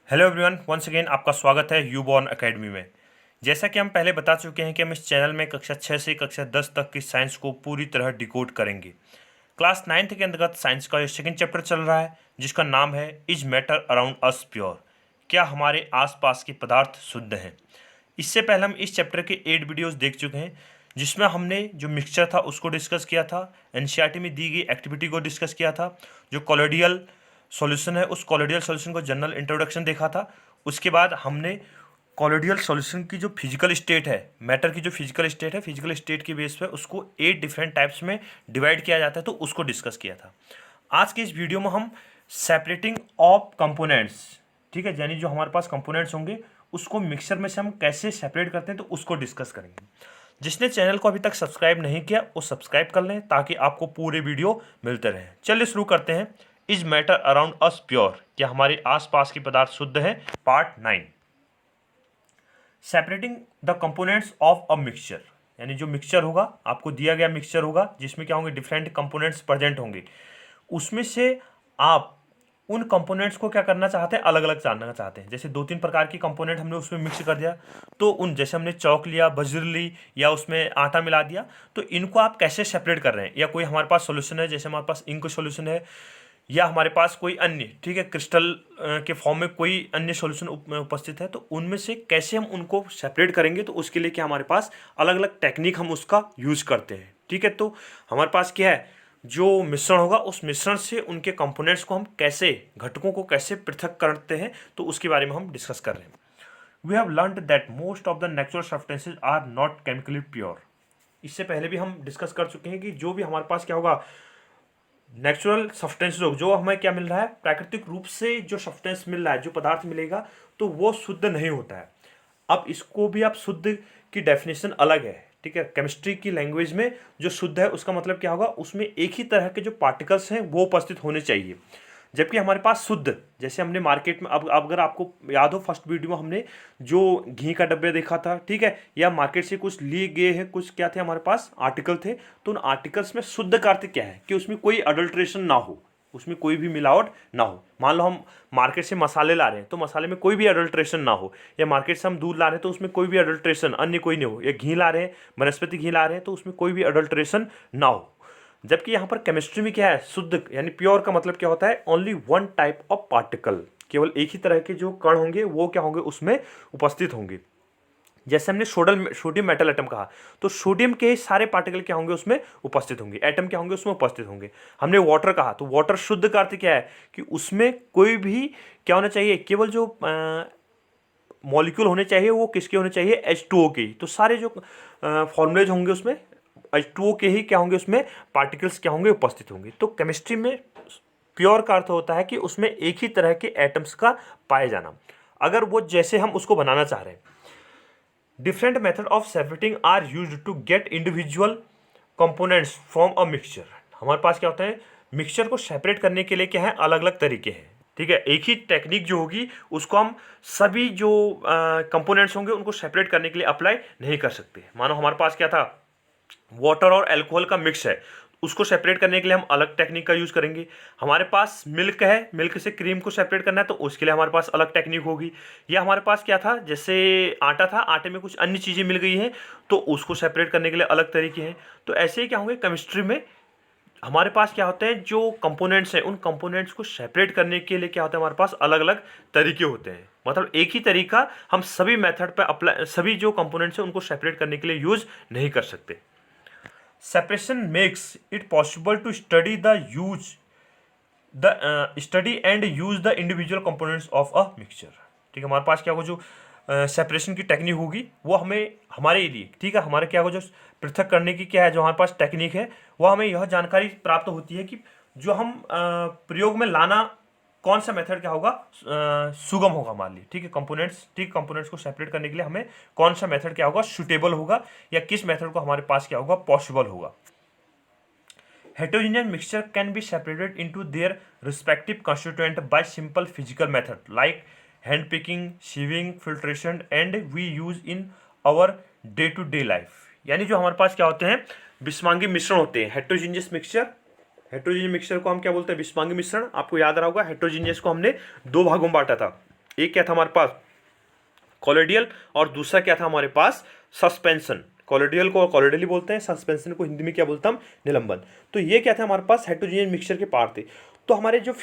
Hello everyone, once again आपका स्वागत है यूबॉर्न एकेडमी में। जैसा कि हम पहले बता चुके हैं कि हम इस चैनल में कक्षा 6 से कक्षा 10 तक की साइंस को पूरी तरह डिकोड करेंगे। क्लास 9th के अंतर्गत साइंस का ये सेकंड चैप्टर चल रहा है जिसका नाम है is matter around us pure, क्या हमारे आसपास के पदार्थ शुद्ध हैं। इससे पहले हम इस चैप्टर के 8 वीडियोस देख चुके हैं जिसमें हमने जो मिक्सचर था उसको डिस्कस किया था, एनसीईआरटी में दी गई एक्टिविटी को डिस्कस किया था, जो कॉलोडियल सॉल्यूशन है उस कॉलोडियल सॉल्यूशन को जनरल इंट्रोडक्शन देखा था। उसके बाद हमने कॉलोडियल सॉल्यूशन की जो फिजिकल स्टेट है, मैटर की जो फिजिकल स्टेट है, फिजिकल स्टेट के बेस पे उसको 8 डिफरेंट टाइप्स में डिवाइड किया जाता है, तो उसको डिस्कस किया था। आज के इस वीडियो में हम सेपरेटिंग ऑफ कंपोनेंट्स, ठीक है, यानी जो हमारे पास कंपोनेंट्स होंगे उसको मिक्सचर में से हम कैसे सेपरेट करते हैं तो उसको डिस्कस करेंगे। जिसने चैनल को अभी तक सब्सक्राइब नहीं किया वो सब्सक्राइब कर लें ताकि आपको पूरे वीडियो मिलते रहें। चलिए शुरू करते हैं। Is matter around us pure, क्या हमारे आसपास के पदार्थ शुद्ध हैं, part 9। Separating the components of a mixture, यानी जो मिक्सचर होगा, आपको दिया गया मिक्सचर होगा जिसमें क्या होंगे, डिफरेंट कंपोनेंट्स प्रेजेंट होंगे। उसमें से आप उन कंपोनेंट्स को क्या करना चाहते हैं, अलग अलग जानना चाहते हैं। जैसे 2-3 प्रकार की कंपोनेंट हमने उसमें मिक्स कर दिया, तो उन जैसे हमने चौक लिया, बजर ली या उसमें आटा मिला दिया, तो इनको आप कैसे सेपरेट कर रहे हैं। या कोई हमारे पास सोल्यूशन है, जैसे हमारे पास इंक सोल्यूशन है, या हमारे पास कोई अन्य, ठीक है, क्रिस्टल के फॉर्म में कोई अन्य सॉल्यूशन उपस्थित है, तो उनमें से कैसे हम उनको सेपरेट करेंगे। तो उसके लिए क्या हमारे पास अलग अलग टेक्निक हम उसका यूज करते हैं, ठीक है। तो हमारे पास क्या है, जो मिश्रण होगा उस मिश्रण से उनके कंपोनेंट्स को हम कैसे, घटकों को कैसे पृथक करते हैं, तो उसके बारे में हम डिस्कस कर रहे हैं। We have learned that most of the natural substances are not chemically pure. इससे पहले भी हम डिस्कस कर चुके हैं कि जो भी हमारे पास क्या होगा, नेचुरल सब्सटेंस जो हमें क्या मिल रहा है, प्राकृतिक रूप से जो सब्सटेंस मिल रहा है, जो पदार्थ मिलेगा, तो वो शुद्ध नहीं होता है। अब इसको भी आप शुद्ध की डेफिनेशन अलग है, ठीक है। केमिस्ट्री की लैंग्वेज में जो शुद्ध है उसका मतलब क्या होगा, उसमें एक ही तरह के जो पार्टिकल्स हैं वो उपस्थित होने चाहिए। जबकि हमारे पास शुद्ध, जैसे हमने मार्केट में, अब अगर आपको याद हो फर्स्ट वीडियो में हमने जो घी का डब्बे देखा था, ठीक है, या मार्केट से कुछ लिए गए हैं, कुछ क्या थे हमारे पास आर्टिकल थे, तो उन आर्टिकल्स में शुद्ध का अर्थ क्या है कि उसमें कोई अडल्ट्रेशन ना हो, उसमें कोई भी मिलावट ना हो। मान लो हम मार्केट से मसाले ला रहे हैं तो मसाले में कोई भी अडल्ट्रेशन ना हो, या मार्केट से हम दूध ला रहे हैं तो उसमें कोई भी अडल्ट्रेशन अन्य कोई नहीं हो, या घी ला रहे हैं, वनस्पति घी ला रहे हैं, तो उसमें कोई भी अडल्ट्रेशन ना हो। जबकि यहाँ पर केमिस्ट्री में क्या है, शुद्ध यानी प्योर का मतलब क्या होता है, only one type of particle, केवल एक ही तरह के जो कण होंगे वो क्या होंगे, उसमें उपस्थित होंगे। जैसे हमने सोडियम मेटल एटम कहा, तो सोडियम के सारे पार्टिकल क्या होंगे, उसमें उपस्थित होंगे, एटम क्या होंगे, उसमें उपस्थित होंगे। हमने वाटर कहा, तो वाटर शुद्ध का अर्थ क्या है कि उसमें कोई भी क्या होना चाहिए, केवल जो मॉलिक्यूल होने चाहिए वो किसके होने चाहिए, H2O के। तो सारे जो फॉर्मूलेज होंगे उसमें H2O के ही क्या होंगे, उसमें पार्टिकल्स क्या होंगे, उपस्थित होंगे। तो केमिस्ट्री में प्योर का अर्थ होता है कि उसमें एक ही तरह के एटम्स का पाए जाना, अगर वो जैसे हम उसको बनाना चाह रहे हैं। Different method of separating are used to get individual components from a mixture. हमारे पास क्या होता है, मिक्सचर को सेपरेट करने के लिए क्या है, अलग अलग तरीके हैं, ठीक है। एक ही टेक्निक जो होगी उसको हम सभी जो कंपोनेंट्स होंगे उनको सेपरेट करने के लिए अप्लाई नहीं कर सकते। मानो हमारे पास क्या था, वाटर और अल्कोहल का मिक्स है, उसको सेपरेट करने के लिए हम अलग टेक्निक का यूज़ करेंगे। हमारे पास मिल्क है, मिल्क से क्रीम को सेपरेट करना है तो उसके लिए हमारे पास अलग टेक्निक होगी। या हमारे पास क्या था, जैसे आटा था, आटे में कुछ अन्य चीज़ें मिल गई हैं तो उसको सेपरेट करने के लिए अलग तरीके हैं। तो ऐसे ही क्या होंगे, केमिस्ट्री में हमारे पास क्या होते हैं, जो कंपोनेंट्स हैं उन कंपोनेंट्स को सेपरेट करने के लिए क्या होता है, हमारे पास अलग अलग तरीके होते हैं। मतलब एक ही तरीका हम सभी मेथड पे अप्लाई, सभी जो कंपोनेंट्स हैं उनको सेपरेट करने के लिए यूज़ नहीं कर सकते। Separation makes it possible to study and use the individual components of a mixture। ठीक है, हमारे पास क्या होगा, जो सेपरेशन की टेक्निक होगी वो हमें, हमारे लिए, ठीक है, हमारे क्या होगा, जो पृथक करने की क्या है, जो हमारे पास टेक्निक है वो हमें यह जानकारी प्राप्त होती है कि जो हम प्रयोग में लाना, कौन सा मेथड क्या होगा, सुगम होगा हमारे लिए, ठीक है। कंपोनेंट्स, ठीक, कंपोनेंट्स को सेपरेट करने के लिए हमें कौन सा मेथड क्या होगा, सुटेबल होगा, या किस मेथड को हमारे पास क्या होगा, पॉसिबल होगा। Heterogeneous mixture can be separated into their respective constituent by simple physical method like hand picking, sieving, filtration and we use in our day to day life। यानी जो हमारे पास क्या होते हैं, विषमांगी मिश्रण होते हैं, हेटेरोजेनियस मिक्सचर। हेटेरोजेनियस मिक्सचर को हम क्या बोलते हैं, विषमांगी मिश्रण। आपको याद रहा होगा हेटेरोजेनियस को हमने दो भागों में बांटा था, एक क्या था हमारे पास कॉलोडियल और दूसरा क्या था हमारे पास सस्पेंशन। कॉलोडियल को कॉलोडियली बोलते हैं, सस्पेंशन को हिंदी में क्या बोलता हम निलंबन। तो ये क्या था हमारे पास हेटेरोजेनियस मिक्सचर के पार्ट थे। तो हमारे जो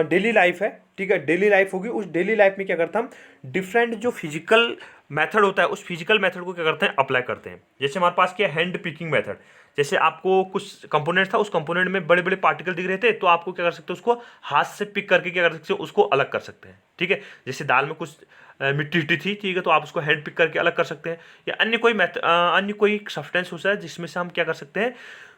डेली लाइफ है, ठीक है, डेली लाइफ होगी, उस डेली लाइफ में क्या करता हम डिफरेंट जो फिजिकल मेथड होता है उस फिजिकल मेथड को क्या करते हैं अप्लाई करते हैं। जैसे हमारे पास क्या हैंड पिकिंग मेथड, जैसे आपको कुछ कंपोनेंट था, उस कंपोनेंट में बड़े बड़े पार्टिकल दिख रहे थे, तो आपको क्या कर सकते हो उसको हाथ से पिक करके क्या कर सकते हो उसको अलग कर सकते हैं। ठीक है, जैसे दाल में कुछ मिट्टी हिट्टी थी, ठीक है, तो आप उसको हैंड पिक करके अलग कर सकते हैं। या अन्य कोई सब्सटेंस होता है जिसमें से हम क्या कर सकते हैं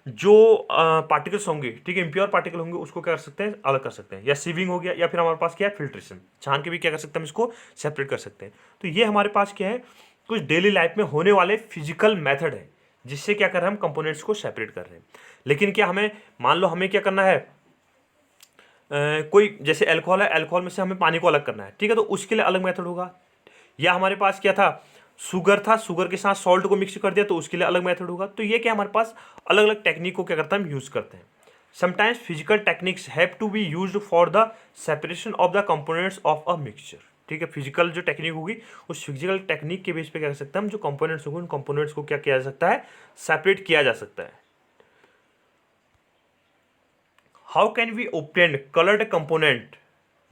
जो पार्टिकल्स होंगे, ठीक है, इम्प्योर पार्टिकल होंगे, उसको क्या कर सकते हैं अलग कर सकते हैं। या सीविंग हो गया, या फिर हमारे पास क्या है फिल्ट्रेशन, छान के भी क्या कर सकते हैं हम इसको सेपरेट कर सकते हैं। तो ये हमारे पास क्या है कुछ डेली लाइफ में होने वाले फिजिकल मेथड है जिससे क्या कर रहे हैं हम कंपोनेंट्स को सेपरेट कर रहे हैं। लेकिन क्या हमें मान लो हमें क्या करना है कोई जैसे अल्कोहल है, अल्कोहल में से हमें पानी को अलग करना है, ठीक है, तो उसके लिए अलग मेथड होगा। या हमारे पास क्या था शुगर था, शुगर के साथ सॉल्ट को मिक्स कर दिया तो उसके लिए अलग मेथड होगा। तो ये क्या हमारे पास अलग अलग टेक्निक को क्या करता है हम यूज़ करते हैं। Sometimes physical techniques have to be used for the separation of the components of a mixture. ठीक है, फिजिकल जो टेक्निक होगी उस फिजिकल टेक्निक के बेस पे क्या कर सकते हैं हम जो कंपोनेंट्स होंगे उन कंपोनेंट्स को क्या किया जा सकता है सेपरेट किया जा सकता है। How can we obtain coloured component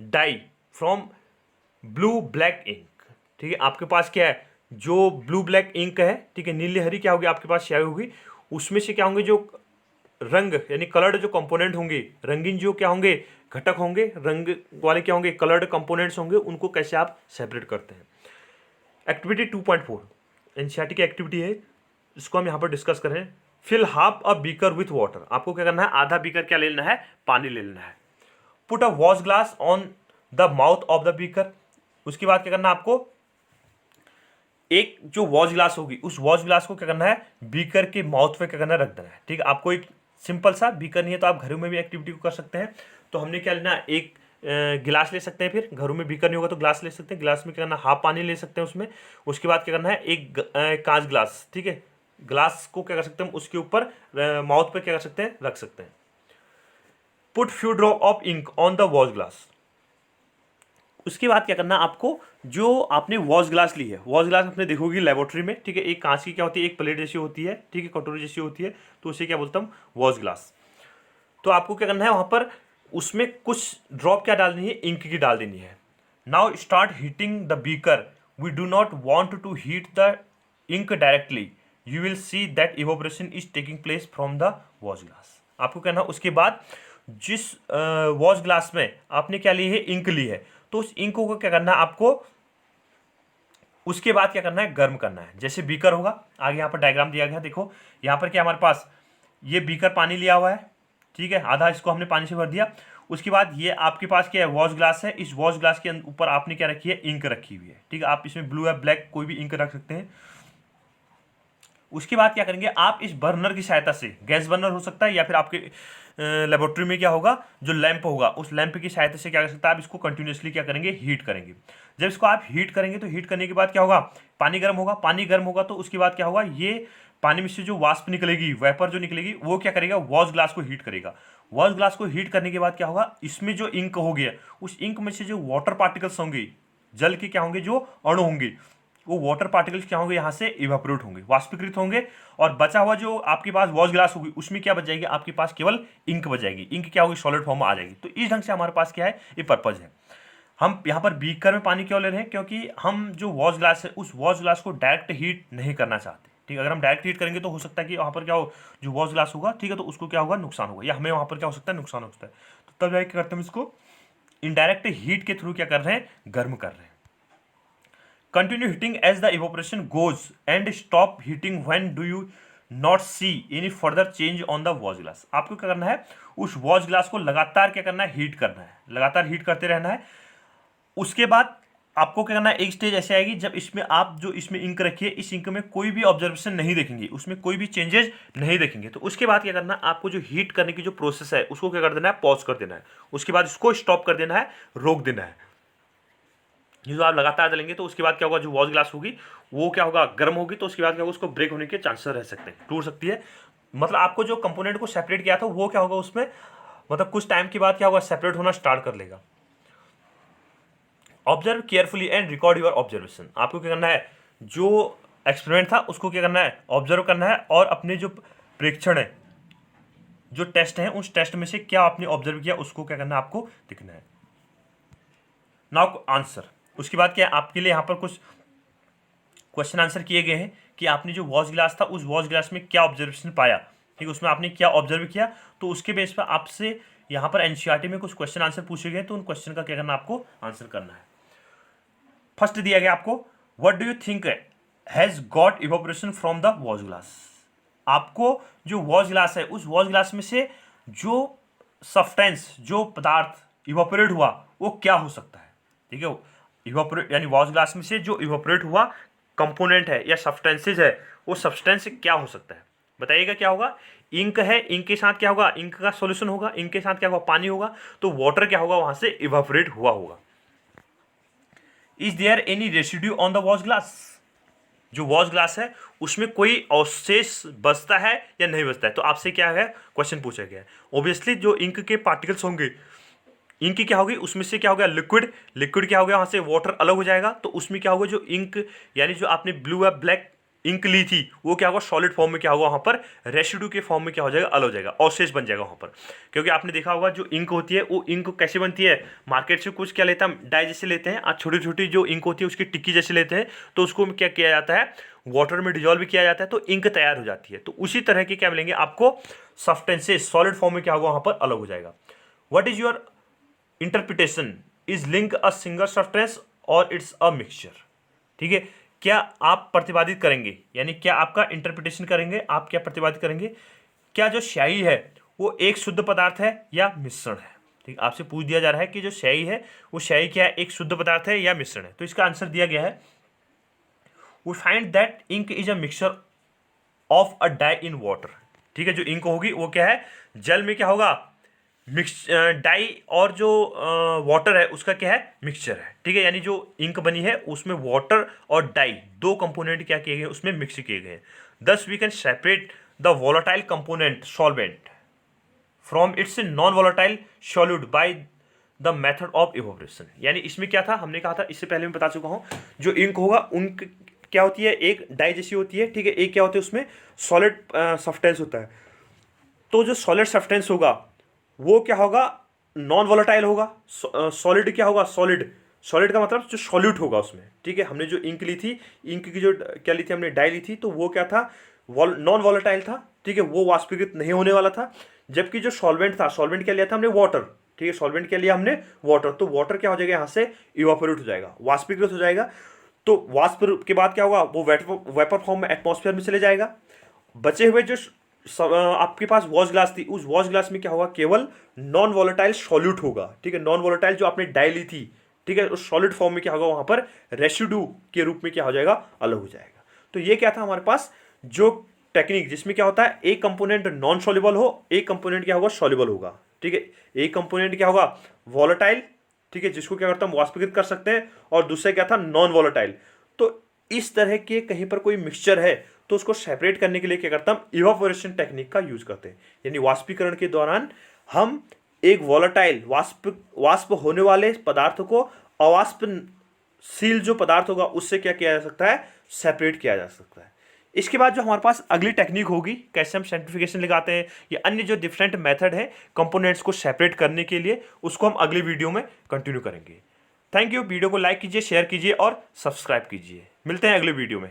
dye from blue black ink. ठीक है, आपके पास क्या है जो ब्लू ब्लैक इंक है, ठीक है, नीली हरी क्या होगी आपके पास स्याही होगी, उसमें से क्या होंगे जो रंग यानी कलर्ड जो कंपोनेंट होंगे, रंगीन जो क्या होंगे घटक होंगे, रंग वाले क्या होंगे कलर्ड कंपोनेंट्स होंगे, उनको कैसे आप सेपरेट करते हैं। एक्टिविटी 2.4 एनसीईआरटी की एक्टिविटी है, इसको हम यहाँ पर डिस्कस करें। Fill half a beaker with water. आपको क्या करना है आधा बीकर क्या ले लेना है पानी ले लेना है। Put a wash glass on the mouth of the beaker. उसके बाद क्या करना है आपको एक जो वॉश ग्लास होगी उस वॉश ग्लास को क्या करना है बीकर के माउथ पे क्या करना है रख देना है। ठीक है, आपको एक सिंपल सा बीकर नहीं है तो आप घरों में भी एक्टिविटी को कर सकते हैं। तो हमने क्या लेना एक गिलास ले सकते हैं, फिर घरों में बीकर नहीं होगा तो ग्लास ले सकते हैं, गिलास में क्या करना हाफ पानी ले सकते हैं उसमें। उसके बाद क्या करना है एक कांच ग्लास, ठीक है, ग्लास को क्या कर सकते हैं उसके ऊपर माउथ पे क्या कर सकते हैं रख सकते हैं। Put few drop of ink on the wash glass. उसके बाद क्या करना आपको जो आपने वॉश ग्लास ली है, वॉश ग्लास आपने देखोगी लेबोरेटरी में, ठीक है, एक कांच की क्या होती है एक प्लेट जैसी होती है, ठीक है, कटोरी जैसी होती है, तो उसे क्या बोलता हूँ वॉश ग्लास। तो आपको क्या करना है वहाँ पर उसमें कुछ ड्रॉप क्या डालनी है इंक की डाल देनी है। Now start heating the beaker. We do not want to heat the ink directly, you will see that evaporation is taking place from the wash glass. आपको कहना उसके बाद जिस वॉश ग्लास में आपने क्या ली है इंक ली है, तो उस इंक को क्या करना है आपको उसके बाद क्या करना है गर्म करना है। जैसे बीकर होगा आगे यहाँ पर डायग्राम दिया गया, देखो यहाँ पर क्या हमारे पास ये बीकर पानी लिया हुआ है, ठीक है, आधा इसको हमने पानी से भर दिया। उसके बाद ये आपके पास क्या है वॉश ग्लास है, इस वॉश ग्लास के ऊपर आपने क्या रखी है इंक रखी हुई है, ठीक है, आप इसमें ब्लू या ब्लैक कोई भी इंक रख सकते हैं। उसके बाद क्या करेंगे आप इस बर्नर की सहायता से, गैस बर्नर हो सकता है या फिर आपके लेबोरेटरी में क्या होगा जो लैंप होगा उस लैंप की सहायता से क्या कर सकता है आप इसको कंटिन्यूसली क्या करेंगे हीट करेंगे। जब इसको आप हीट करेंगे तो हीट करने के बाद क्या होगा पानी गर्म होगा, पानी गर्म होगा तो उसके बाद क्या होगा ये पानी में से जो वाष्प निकलेगी वेपर जो निकलेगी वो क्या करेगा वॉश ग्लास को हीट करेगा। वॉश ग्लास को हीट करने के बाद क्या होगा इसमें जो इंक हो गया उस इंक में से जो वाटर पार्टिकल्स होंगे जल के क्या होंगे जो अणु होंगे वो वाटर पार्टिकल्स क्या होंगे यहाँ से इवेपोरेट होंगे वाष्पीकृत होंगे और बचा हुआ जो आपके पास वॉश ग्लास होगी उसमें क्या बच जाएगी आपके पास केवल इंक बच जाएगी। इंक क्या होगी सॉलिड फॉर्म में आ जाएगी। तो इस ढंग से हमारे पास क्या है ये पर्पज है। हम यहाँ पर बीकर में पानी क्यों ले रहे हैं क्योंकि हम जो वॉश ग्लास है उस वॉश ग्लास को डायरेक्ट हीट नहीं करना चाहते। ठीक है, अगर हम डायरेक्ट हीट करेंगे तो हो सकता है कि वहाँ पर क्या हो जो वॉश ग्लास होगा, ठीक है, तो उसको क्या होगा नुकसान होगा या हमें वहाँ पर क्या हो सकता है नुकसान हो सकता है। तो तब जाके क्या करते हैं हम इसको इनडायरेक्ट हीट के थ्रू क्या कर रहे हैं गर्म कर रहे हैं। Continue heating as the evaporation goes and stop heating when do you not see any further change on the wash glass। आपको क्या करना है उस वॉश ग्लास को लगातार क्या करना है हीट करना है, लगातार हीट करते रहना है। उसके बाद आपको क्या करना है एक स्टेज ऐसे आएगी जब इसमें आप जो इसमें इंक रखिए इस इंक में कोई भी ऑब्जर्वेशन नहीं देखेंगे, उसमें कोई भी चेंजेस नहीं देखेंगे। तो उसके बाद क्या करना है आपको जो हीट करने की जो प्रोसेस है उसको क्या कर देना है पॉज कर देना है। उसके बाद इसको स्टॉप कर देना है, रोक देना है। जो आप लगातार डालेंगे तो उसके बाद क्या होगा जो वॉश ग्लास होगी वो क्या होगा गर्म होगी, तो उसके बाद क्या होगा उसको ब्रेक होने के चांसेस रह सकते हैं, टूट सकती है। मतलब आपको जो कंपोनेंट को सेपरेट किया था वो क्या होगा उसमें मतलब कुछ टाइम के बाद क्या होगा सेपरेट होना स्टार्ट कर लेगा। Observe carefully and record your observation. आपको क्या करना है, जो एक्सपेरिमेंट था उसको क्या करना है, ऑब्जर्व करना है, और अपने जो प्रेक्षण है, जो टेस्ट है, उस टेस्ट में से क्या आपने ऑब्जर्व किया उसको क्या करना है, आपको लिखना है। Now answer. उसके बाद क्या है, आपके लिए यहाँ पर कुछ क्वेश्चन आंसर किए गए हैं कि आपने जो वॉच ग्लास था उस वॉच ग्लास में क्या ऑब्जर्वेशन पाया, ठीक है, उसमें आपने क्या ऑब्जर्व किया, तो उसके बेस पर आपसे यहाँ पर एनसीईआरटी में कुछ क्वेश्चन आंसर पूछे गए, तो उन क्वेश्चन का क्या करना, आपको आंसर करना है। फर्स्ट दिया गया आपको, what do you think has got evaporation from the watch glass. आपको जो वॉच ग्लास है उस वॉच ग्लास में से जो सब्सटेंस, जो पदार्थ इवोपरेट हुआ वो क्या हो सकता है, ठीक है। इवोपरेट यानी वॉच ग्लास में से जो इवोपरेट हुआ कंपोनेंट है या सब्सटेंसेज है, वो सब्सटेंस क्या हो सकता है, बताइएगा क्या होगा। इंक है, इंक के साथ क्या होगा, इंक का सॉल्यूशन होगा, इंक के साथ क्या होगा, पानी होगा, तो वाटर क्या होगा, वहां से इवोपरेट हुआ होगा। Is there any residue on the watch glass. जो वॉच ग्लास है उसमें कोई अवशेष बचता है या नहीं बचता है, तो आपसे क्या है, क्वेश्चन पूछा गया है। ऑब्वियसली जो इंक के पार्टिकल्स होंगे, इंक क्या होगी, उसमें से क्या होगा, लिक्विड, लिक्विड क्या होगा, वहां से वाटर अलग हो जाएगा, तो उसमें क्या होगा, जो इंक यानी जो आपने ब्लू या ब्लैक इंक ली थी वो क्या होगा, सॉलिड फॉर्म में क्या होगा, वहां पर रेसिड्यू के फॉर्म में क्या हो जाएगा, अलग हो जाएगा, अवशेष बन जाएगा वहां पर। क्योंकि आपने देखा होगा जो इंक होती है वो इंक कैसे बनती है, मार्केट से कुछ क्या लेता है, डाई जैसे लेते हैं, आज छोटी छोटी जो इंक होती है उसकी टिक्की जैसे लेते हैं, तो उसको क्या किया जाता है, वाटर में डिजोल्व किया जाता है, तो इंक तैयार हो जाती है। तो उसी तरह के क्या मिलेंगे आपको, सब्सटेंसेस सॉलिड फॉर्म में क्या होगा, वहां पर अलग हो जाएगा। What is your interpretation, is link a single substance और इट्स अ मिक्सचर। ठीक है, क्या आप प्रतिपादित करेंगे, यानी क्या आपका इंटरप्रिटेशन करेंगे, आप क्या प्रतिपादित करेंगे, क्या जो स्याही है वो एक शुद्ध पदार्थ है या मिश्रण है। ठीक, आपसे पूछ दिया जा रहा है कि जो स्याही है वो स्याही क्या है, एक शुद्ध पदार्थ है या मिश्रण है। तो इसका आंसर दिया गया है, we find that ink is a mixture of a dye in water. ठीक है, जो इंक होगी वो क्या है, जल में क्या होगा, मिक्स डाई, और जो वाटर है उसका क्या है, मिक्सचर है। ठीक है, यानी जो इंक बनी है उसमें वाटर और डाई दो कंपोनेंट क्या किए गए, उसमें मिक्स किए गए। Thus we can separate the volatile component solvent from its non volatile solute by the method of evaporation. यानी इसमें क्या था, हमने कहा था, इससे पहले मैं बता चुका हूं, जो इंक होगा उनक क्या होती है, एक डाई जैसी होती है, ठीक है, एक क्या होती है उसमें सॉलिड सब्सटेंस होता है। तो जो सॉलिड सब्सटेंस होगा वो क्या होगा, नॉन वोलेटाइल होगा। सॉलिड क्या होगा, सॉलिड, सॉलिड का मतलब जो सॉल्यूट होगा उसमें। ठीक है, हमने जो इंक ली थी, इंक की जो क्या ली थी, हमने डाई ली थी, तो वो क्या था, नॉन वोलेटाइल था। ठीक है, वो वाष्पीकृत नहीं होने वाला था। जबकि जो सॉल्वेंट था, सॉल्वेंट क्या लिया था हमने, वाटर। ठीक है, सॉल्वेंट क्या लिया हमने, वाटर। तो वाटर क्या हो जाएगा, यहाँ से इवापोरेट हो जाएगा, वाष्पीकृत हो जाएगा। तो वाष्प के बाद क्या होगा, वो वेपर फॉर्म में एटमॉस्फेयर में चले जाएगा। बचे हुए जो आपके पास वॉच ग्लास थी, उस वॉच ग्लास में क्या होगा, केवल नॉन वोलेटाइल सॉल्यूट होगा। ठीक है, नॉन वोलेटाइल जो आपने डाई ली थी, ठीक है, उस सॉलिड फॉर्म में क्या होगा, वहां पर रेसिड्यू के रूप में क्या हो जाएगा, अलग हो जाएगा। तो ये क्या था हमारे पास, जो टेक्निक जिसमें क्या होता है, एक कंपोनेंट नॉन सॉल्युबल हो, एक कंपोनेंट क्या होगा, सॉल्युबल होगा। ठीक है, एक कंपोनेंट क्या होगा, वोलेटाइल, ठीक है, जिसको क्या करता हम वाष्पीकृत कर सकते हैं, और दूसरा क्या था, नॉन वोलेटाइल। तो इस तरह के कहीं पर कोई मिक्सचर है तो उसको सेपरेट करने के लिए क्या करता हम, इवापोरेशन टेक्निक का यूज करते हैं। यानी वाष्पीकरण के दौरान हम एक वोलेटाइल वाष्प होने वाले पदार्थ को अवाष्पशील जो पदार्थ होगा उससे क्या किया जा सकता है, सेपरेट किया जा सकता है। इसके बाद जो हमारे पास अगली टेक्निक होगी, कैसे हम सेंट्रिफिकेशन लगाते हैं, या अन्य जो डिफरेंट मेथड है कंपोनेंट्स को सेपरेट करने के लिए, उसको हम अगली वीडियो में कंटिन्यू करेंगे। Thank you. वीडियो को लाइक कीजिए, शेयर कीजिए और सब्सक्राइब कीजिए। मिलते हैं अगले वीडियो में।